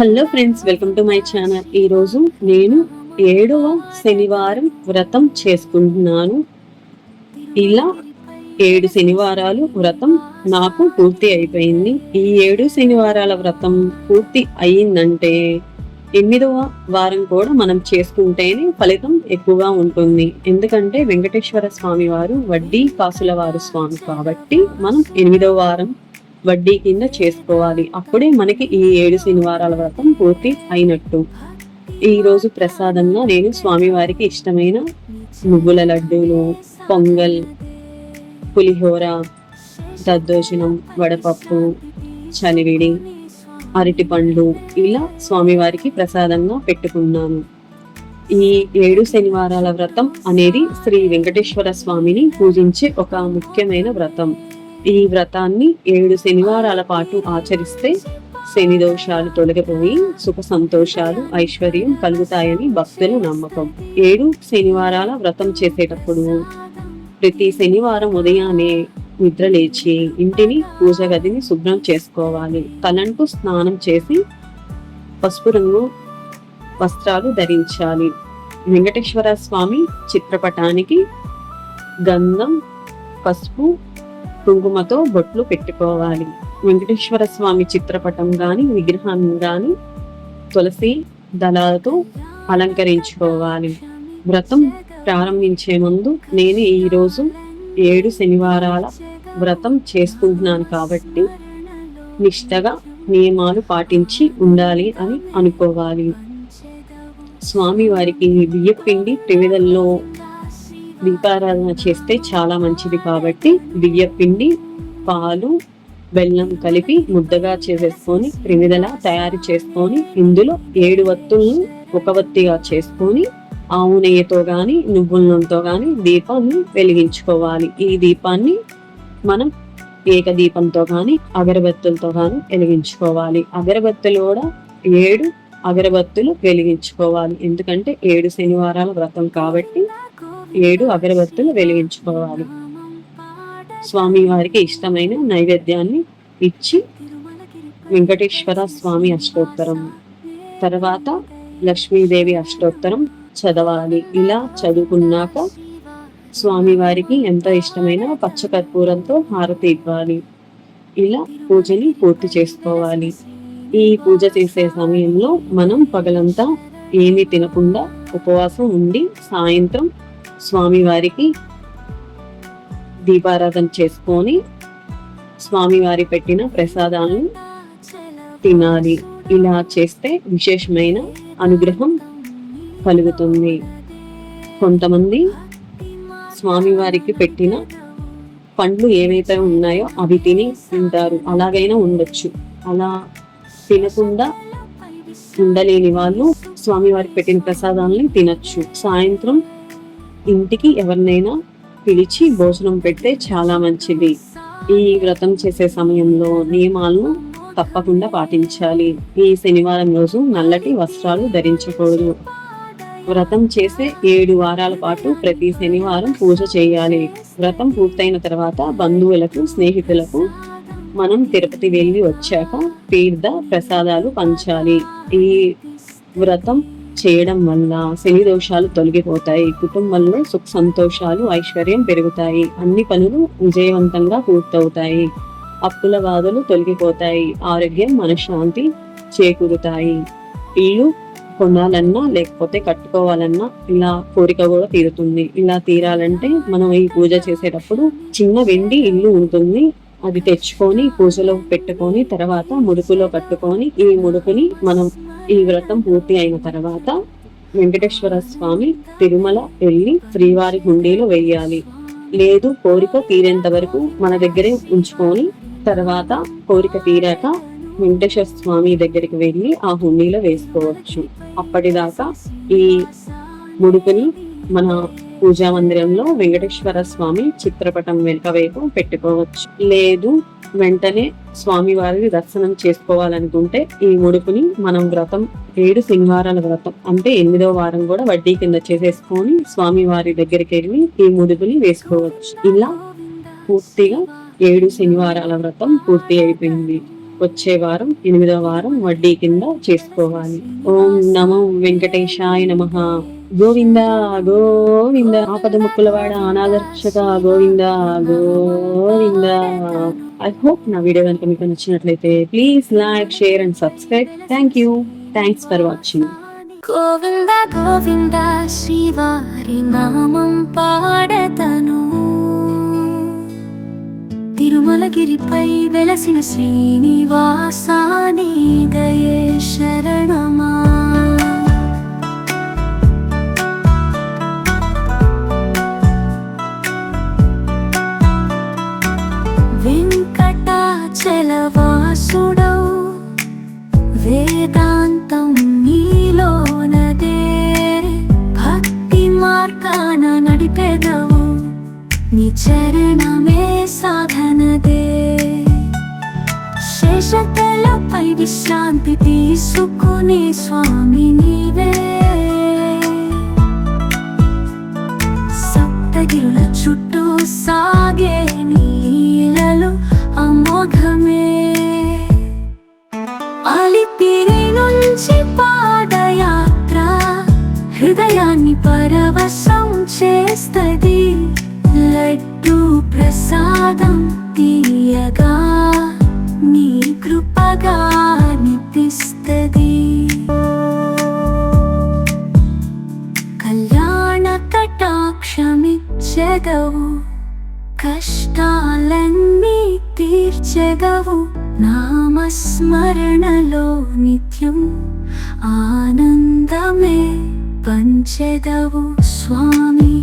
Hello friends, welcome to my channel. ఈరోజు నేను 7వ శనివారం వ్రతం చేసుకుంటున్నాను. ఇలా 7 శనివారాలు వ్రతం నాకు పూర్తి అయిపోయింది. ఈ 7 శనివారాల వ్రతం పూర్తి అయిందంటే 8వ వారం కూడా మనం చేసుకుంటేనే ఫలితం ఎక్కువగా ఉంటుంది. ఎందుకంటే వెంకటేశ్వర స్వామి వారు వడ్డీ కాసుల వారు స్వామి కాబట్టి మనం 8వ వారం వడ్డీ కింద చేసుకోవాలి. అప్పుడే మనకి ఈ 7 శనివారాల వ్రతం పూర్తి అయినట్టు. ఈ రోజు ప్రసాదంగా నేను స్వామివారికి ఇష్టమైన నువ్వుల లడ్డూలు, పొంగల్, పులిహోర, దద్దోజనం, వడపప్పు, చలివిడి, అరటి పండ్లు ఇలా స్వామివారికి ప్రసాదంగా పెట్టుకున్నాను. ఈ 7 శనివారాల వ్రతం అనేది శ్రీ వెంకటేశ్వర స్వామిని పూజించే ఒక ముఖ్యమైన వ్రతం. ఈ వ్రతాన్ని 7 శనివారాల పాటు ఆచరిస్తే శని దోషాలు తొలగిపోయి సుఖ సంతోషాలు, ఐశ్వర్యం కలుగుతాయని భక్తుల నమ్మకం. 7 శనివారాల వ్రతం చేసేటప్పుడు ప్రతి శనివారం ఉదయాన్నే నిద్ర లేచి ఇంటిని, పూజ గదిని శుభ్రం చేసుకోవాలి. తలంటు స్నానం చేసి పసుపు రంగు వస్త్రాలు ధరించాలి. వెంకటేశ్వర స్వామి చిత్రపటానికి గంధం, పసుపు, కుంకుమతో బొట్లు పెట్టుకోవాలి. వెంకటేశ్వర స్వామి చిత్రపటం గాని విగ్రహాన్ని గాని తులసి దళాలతో అలంకరించుకోవాలి. వ్రతం ప్రారంభించే ముందు నేను ఈరోజు 7 శనివారాల వ్రతం చేసుకుంటున్నాను కాబట్టి నిష్టగా నియమాలు పాటించి ఉండాలి అని అనుకోవాలి. స్వామి వారికి బియ్యపిండి ప్రమిదల్లో దీపారాధన చేస్తే చాలా మంచిది కాబట్టి బియ్యపిండి, పాలు, బెల్లం కలిపి ముద్దగా చేసేసుకొని ప్రమిదలా తయారు చేసుకొని ఇందులో 7 వత్తులను ఒక వత్తిగా చేసుకొని ఆవు నెయ్యితో గాని నువ్వుల నూనెతో గాని దీపాన్ని వెలిగించుకోవాలి. ఈ దీపాన్ని మనం ఏకదీపంతో గాని అగరబత్తులతో గాని వెలిగించుకోవాలి. అగరబత్తులు కూడా 7 అగరబత్తులు వెలిగించుకోవాలి. ఎందుకంటే 7 శనివారాల వ్రతం కాబట్టి 7 అగరబత్తులు వెలిగించుకోవాలి. స్వామి వారికి ఇష్టమైన నైవేద్యాన్ని ఇచ్చి వెంకటేశ్వర స్వామి అష్టోత్తరం, తర్వాత లక్ష్మీదేవి అష్టోత్తరం చదవాలి. ఇలా చదువుకున్నాక స్వామి వారికి ఎంతో ఇష్టమైన పచ్చకర్పూరంతో హారతి ఇవ్వాలి. ఇలా పూజని పూర్తి చేసుకోవాలి. ఈ పూజ చేసే సమయంలో మనం పగలంతా ఏమీ తినకుండా ఉపవాసం ఉండి సాయంత్రం స్వామివారికి దీపారాధన చేసుకొని స్వామివారి పెట్టిన ప్రసాదాలను తినాలి. ఇలా చేస్తే విశేషమైన అనుగ్రహం కలుగుతుంది. కొంతమంది స్వామివారికి పెట్టిన పండ్లు ఏవైతే ఉన్నాయో అవి తిని తింటారు. అలాగైనా ఉండొచ్చు. అలా తినకుండా ఉండలేని వాళ్ళు స్వామివారికి పెట్టిన ప్రసాదాలని తినచ్చు. సాయంత్రం ఇంటికి ఎవరినైనా పిలిచి భోజనం పెడితే చాలా మంచిది. ఈ వ్రతం చేసే సమయంలో నియమాలను తప్పకుండా పాటించాలి. ఈ శనివారం రోజు నల్లటి వస్త్రాలు ధరించకూడదు. వ్రతం చేసే 7 వారాల పాటు ప్రతి శనివారం పూజ చేయాలి. వ్రతం పూర్తయిన తర్వాత బంధువులకు, స్నేహితులకు మనం తిరుపతి వెళ్ళి వచ్చాక తీర్థ ప్రసాదాలు పంచాలి. ఈ వ్రతం చేయడం వల్ల శని దోషాలు తొలగిపోతాయి. కుటుంబంలో సుఖ సంతోషాలు, ఐశ్వర్యం పెరుగుతాయి. అన్ని పనులు విజయవంతంగా పూర్తవుతాయి. అప్పుల బాధలు తొలగిపోతాయి. ఆరోగ్యం, మనశ్శాంతి చేకూరుతాయి. ఇల్లు కొనాలన్నా లేకపోతే కట్టుకోవాలన్నా ఇలా కోరిక కూడా తీరుతుంది. ఇలా తీరాలంటే మనం ఈ పూజ చేసేటప్పుడు చిన్న వెండి ఇల్లు ఉంటుంది. అది తెచ్చుకొని పూజలో పెట్టుకొని తర్వాత ముడుపులో కట్టుకొని ఈ ముడుపుని మనం ఈ వ్రతం పూర్తి అయిన తర్వాత వెంకటేశ్వర స్వామి తిరుమల వెళ్ళి శ్రీవారి హుండీలో వెయ్యాలి. లేదు కోరిక తీరేంత వరకు మన దగ్గరే ఉంచుకొని తర్వాత కోరిక తీరాక వెంకటేశ్వర స్వామి దగ్గరికి వెళ్ళి ఆ హుండీలో వేసుకోవచ్చు. అప్పటిదాకా ఈ ముడుపుని మన పూజా మందిరంలో వెంకటేశ్వర స్వామి చిత్రపటం వెనుక వైపు పెట్టుకోవచ్చు. లేదు వెంటనే స్వామి వారిని దర్శనం చేసుకోవాలనుకుంటే ఈ ముడుపుని మనం వ్రతం 7 శనివారాల వ్రతం అంటే 8వ వారం కూడా వడ్డీ కింద చేసేసుకొని స్వామి వారి దగ్గరికి వెళ్ళి ఈ ముడుపుని వేసుకోవచ్చు. ఇలా పూర్తిగా 7 శనివారాల వ్రతం పూర్తి అయిపోయింది. వచ్చే వారం 8వ వారం వడ్డీ కింద చేసుకోవాలి. ఓం నమో వెంకటేశాయ నమః. గోవింద గోవింద ఆపద ముక్కులవాడ అనాథరక్షక గోవింద గోవింద. ఐ హోప్ నా వీడియో కనుక మీకు నచ్చినట్లయితే please like, share and subscribe. Thanks for watching. Govinda Govinda శ్రీవారి నామం పాడతను, తిరుమలగిరిపై వెలసిన శ్రీనివాసాని దయే శరణమా. వెంకటాచలవాసుడౌ వేదాంతం నీలోనదే, భక్తి మార్గాన నడిపెదవు నీ చరణమే సాధనదే. శేషతలపై విశ్రాంతి తీసుకునే స్వామి నీవే, సప్తగిరుల చుట్టూ సాగే నీలలు అమోఘమే. అలిపిరి నుంచి పాదయాత్ర హృదయాన్ని పరవశం చేస్తది, లడ్డు ప్రసాదం తీయగా నీ కృపగా నిపిస్తది. కళ్యాణ కటాక్షమిచ్చెదవు, కష్టాలన్నీ తీర్చెదవు, నామస్మరణలో నిత్యం ఆనందమే పంచెదవు స్వామి.